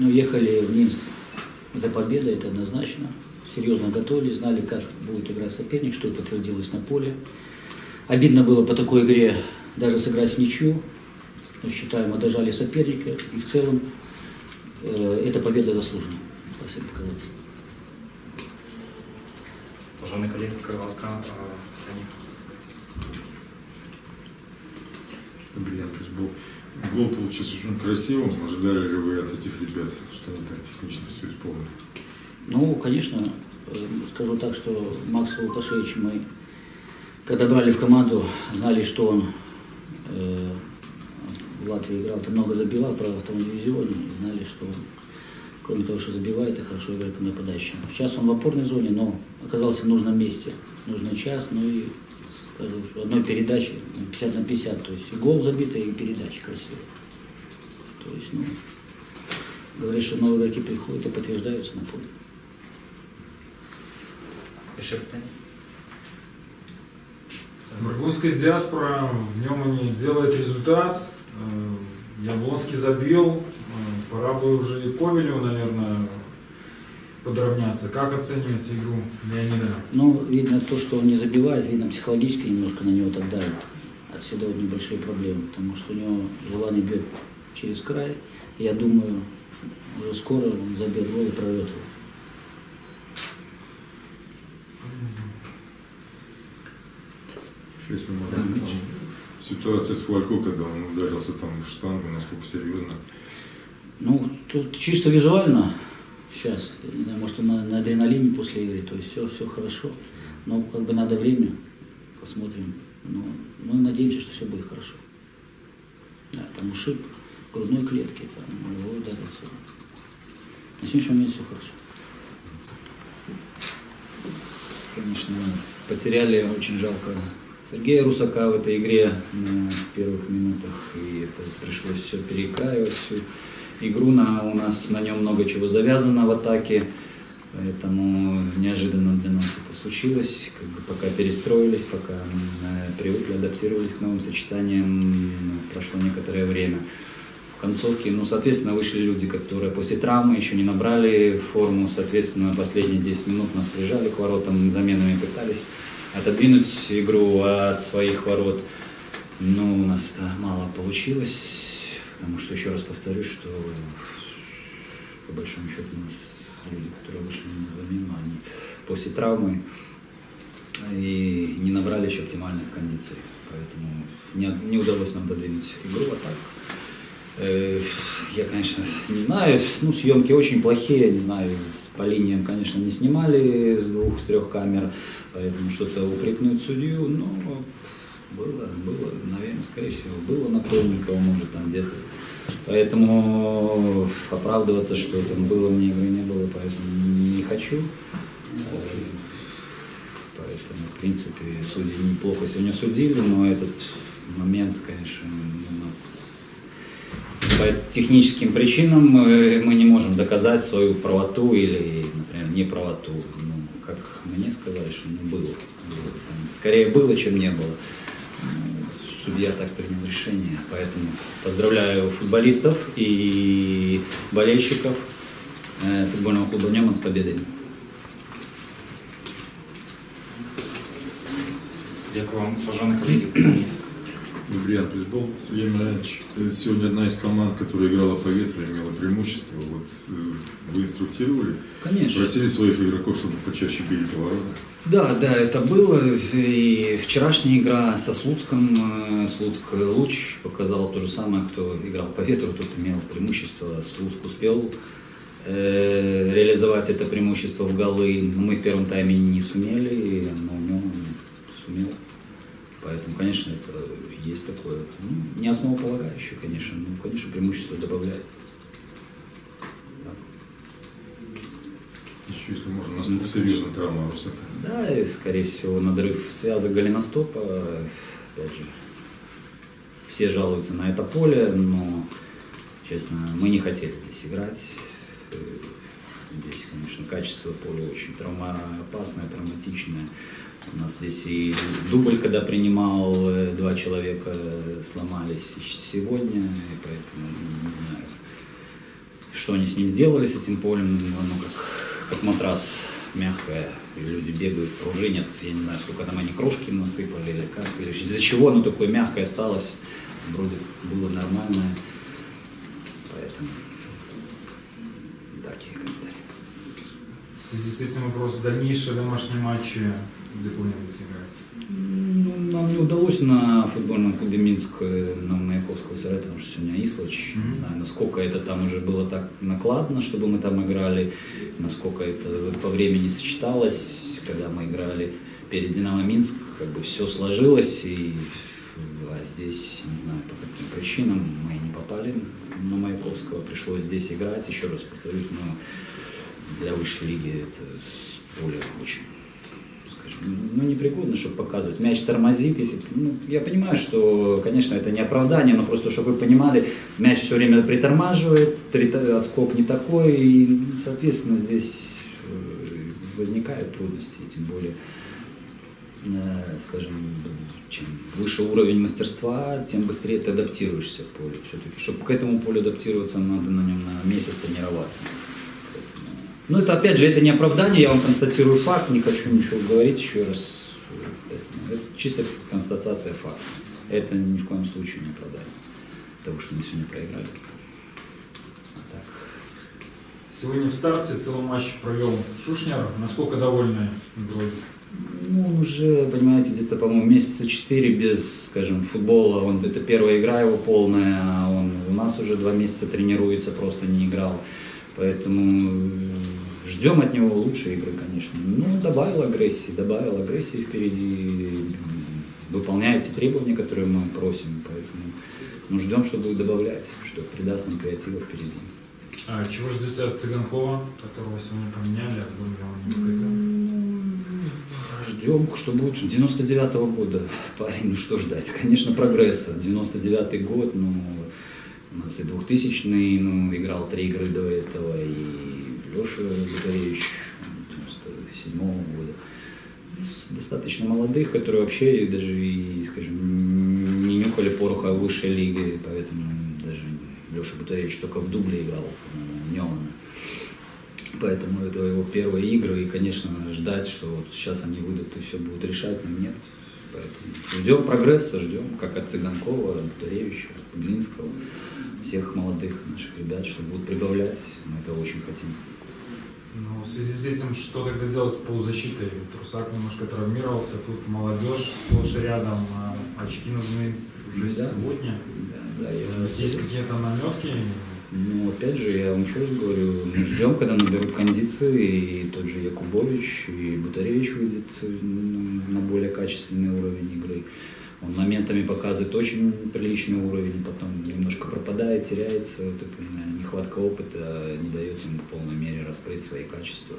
Но ехали в Минск за победой, это однозначно. Серьезно готовились, знали, как будет играть соперник, что и подтвердилось на поле. Обидно было по такой игре даже сыграть в ничью. Но, считаю, мы дожали соперника. И в целом эта победа заслужена. Спасибо показать. Уважаемый коллега, Крыловка, Гол получился очень красивым. Ожидали ли вы от этих ребят, что они так технично все исполнят? Ну, конечно, скажу так, что Макса Лукашевича мы, когда брали в команду, знали, что он в Латвии играл, то много забивал, правда, в втором дивизионе, и знали, что он, кроме того, что забивает, и хорошо играет нападающим. Сейчас он в опорной зоне, но оказался в нужном месте, нужный час, ну и, скажу, в одной передаче 50 на 50, то есть и гол забитый, и передача красивая. То есть, ну, говорят, что новые игроки приходят и подтверждаются на поле. Ще питання? Маргунская диаспора, в нем они делают результат. Яблонский забил. Пора бы уже и Ковелю, наверное, подравняться. Как оцениваете игру Леонида? Ну, видно то, что он не забивает, видно психологически немножко на него так давит. Отсюда вот небольшие проблемы, потому что у него желание бьет через край. Я думаю, уже скоро он забьет гол и прорвет его. Если можно, ситуация с Хвалько, когда он ударился там в штангу, насколько серьезно? Ну, тут чисто визуально сейчас, не знаю, может, он на адреналине после игры, то есть все хорошо, но как бы надо время, посмотрим. Но мы надеемся, что все будет хорошо. Да, там ушиб в грудной клетке, там его ударился. На сегодняшний момент все хорошо. Конечно, потеряли, очень жалко Сергея Русака в этой игре на первых минутах, и пришлось все перекраивать, всю игру. У нас на нем много чего завязано в атаке, поэтому неожиданно для нас это случилось. Как бы пока перестроились, пока привыкли, адаптировались к новым сочетаниям, прошло некоторое время. В концовке, ну, соответственно, вышли люди, которые после травмы еще не набрали форму, соответственно, последние 10 минут нас прижали к воротам, заменами пытались отодвинуть игру от своих ворот. Но у нас это мало получилось, потому что, еще раз повторюсь, что по большому счету у нас люди, которые вышли на замену, они после травмы и не набрали еще оптимальных кондиций, поэтому не удалось нам додвинуть игру, а так. Я, конечно, не знаю, ну, съемки очень плохие, не знаю, по линиям, конечно, не снимали с 2-3 камер, поэтому что-то упрекнуть судью, но было, наверное, скорее всего, было на Тонникова, может, там где-то. Поэтому оправдываться, что там было у меня игры, не было, поэтому не хочу. Поэтому, в принципе, судьи неплохо сегодня судили, но этот момент, конечно, у нас по техническим причинам мы не можем доказать свою правоту или, например, неправоту. Ну, как мне сказали, что было. Скорее было, чем не было. Судья так принял решение. Поэтому поздравляю футболистов и болельщиков футбольного клуба «Неман» с победой. Дякую вам, уважаемые коллеги. Вариант бейсбол. Сергей Миронович, сегодня одна из команд, которая играла по ветру, имела преимущество. Вот вы инструктировали? Конечно. Просили своих игроков, чтобы почаще били по воротам? Да, это было. И вчерашняя игра со Слуцком. Слуцк Луч показал то же самое, кто играл по ветру, тот имел преимущество. Слуцк успел реализовать это преимущество в голы. Мы в первом тайме не сумели, но он сумел. Поэтому, конечно, это есть такое, ну, не основополагающее, конечно, но, конечно, преимущество добавляет. Да. Еще, если можно, насколько серьезная травма Русака? Да, и, скорее всего, надрыв связок голеностопа. Опять же, все жалуются на это поле, но, честно, мы не хотели здесь играть. Здесь, конечно, качество поля очень травмоопасное, травматичное. У нас здесь и дубль, когда принимал, 2 человека сломались сегодня, и поэтому не знаю, что они с ним сделали, с этим полем, оно как матрас мягкое, и люди бегают, пружинят, я не знаю, сколько там они крошки насыпали или как, или из-за чего оно такое мягкое осталось, вроде было нормальное, поэтому такие комментарии. В связи с этим вопрос: дальнейшие домашние матчи где планируете играть? Ну, нам не удалось на футбольном клубе Минск на Маяковского сыграть, потому что сегодня Ислач. Не знаю, насколько это там уже было так накладно, чтобы мы там играли, насколько это по времени сочеталось, когда мы играли перед Динамо Минск, как бы все сложилось, и здесь, не знаю, по каким причинам мы не попали на Маяковского, пришлось здесь играть, еще раз повторюсь, но для высшей лиги это поле очень, ну, непригодно, чтобы показывать. Мяч тормозит, если, ну, я понимаю, что, конечно, это не оправдание, но просто, чтобы вы понимали, мяч все время притормаживает, отскок не такой, и, соответственно, здесь возникают трудности, тем более, скажем, чем выше уровень мастерства, тем быстрее ты адаптируешься к полю. Все-таки, чтобы к этому полю адаптироваться, надо на нем на месяц тренироваться. Ну, это, опять же, это не оправдание, я вам констатирую факт, не хочу ничего говорить еще раз. Это чисто констатация факта. Это ни в коем случае не оправдание того, что мы сегодня проиграли. А так. Сегодня в старте целый матч провел Шушнер. Насколько довольны игрой? Ну, он уже, понимаете, где-то, по-моему, месяца 4 без, скажем, футбола. Это первая игра его полная, а он у нас уже 2 месяца тренируется, просто не играл. Поэтому ждем от него лучшей игры, конечно. Ну, добавил агрессии впереди, выполняет те требования, которые мы просим. Поэтому ждем, что будет добавлять, что придаст нам креатива впереди. А чего ждете от Цыганкова, которого сегодня поменяли, а с двумя не выходил? Ждем, что будет 99-го года. Парень, ну что ждать? Конечно, прогресса. 99-й год, ну, у нас и 2000-й, ну, играл 3 игры до этого, и Леша Бутаревич 97-го года. Достаточно молодых, которые вообще даже и, скажем, не нюхали пороха высшей лиги, поэтому даже Леша Бутаревич только в дубле играл, Нёмана. Поэтому это его первые игры, и, конечно, ждать, что вот сейчас они выйдут и все будут решать, но нет. Поэтому ждем прогресса, ждем, как от Цыганкова, от Бутаревича, от Глинского, всех молодых наших ребят, что будут прибавлять, мы это очень хотим. Ну, в связи с этим, что тогда делать с полузащитой? Трусак немножко травмировался, тут молодежь сплошь и рядом, а очки нужны уже сегодня. Да, Есть какие-то наметки? Ну, опять же, я вам еще раз говорю, мы ждем, когда наберут кондиции, и тот же Якубович, и Бутаревич выйдет на более качественный уровень игры. Он моментами показывает очень приличный уровень, потом немножко пропадает, теряется, вот это, нехватка опыта не дает ему в полной мере раскрыть свои качества.